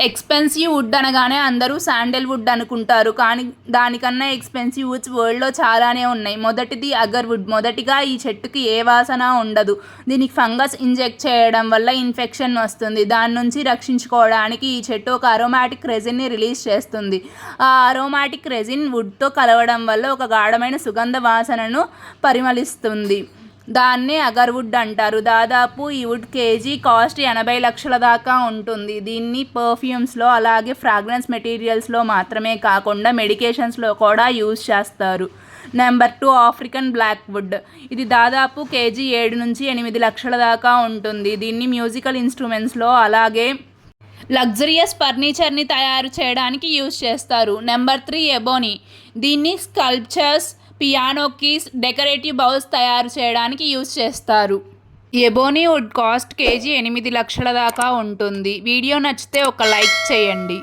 Expensive would అనగానే అందరూ sandalwood అనుకుంటారు. కానీ దానికన్నా ఎక్స్పెన్సివ్ వుడ్స్ వరల్డ్లో చాలానే ఉన్నాయి. మొదటిది అగర్వుడ్. మొదటిగా ఈ చెట్టుకి ఏ వాసన ఉండదు. దీనికి ఫంగస్ ఇంజెక్ట్ చేయడం వల్ల ఇన్ఫెక్షన్ వస్తుంది. దాని నుంచి రక్షించుకోవడానికి ఈ చెట్టు ఒక అరోమాటిక్ రెజిన్ని రిలీజ్ చేస్తుంది. ఆ అరోమాటిక్ రెజిన్ వుడ్తో కలవడం వల్ల ఒక గాఢమైన సుగంధ వాసనను పరిమళిస్తుంది. దాన్నే అగర్వుడ్ అంటారు. దాదాపు ఈ వుడ్ కేజీ కాస్ట్ 80 లక్షల దాకా ఉంటుంది. దీన్ని పర్ఫ్యూమ్స్లో అలాగే ఫ్రాగ్రెన్స్ మెటీరియల్స్లో మాత్రమే కాకుండా మెడికేషన్స్లో కూడా యూజ్ చేస్తారు. Number 2 African black wood. ఇది దాదాపు కేజీ 7 నుంచి 8 లక్షల దాకా ఉంటుంది. దీన్ని మ్యూజికల్ ఇన్స్ట్రుమెంట్స్లో అలాగే లగ్జరియస్ ఫర్నిచర్ని తయారు చేయడానికి యూజ్ చేస్తారు. Number 3 ebony. దీన్ని sculptures, piano keys, decorative bowls తయారు చేయడానికి యూజ్ చేస్తారు. ఎబోనీ వుడ్ కాస్ట్ కేజీ 8 లక్షల దాకా ఉంటుంది. వీడియో నచ్చితే ఒక లైక్ చేయండి.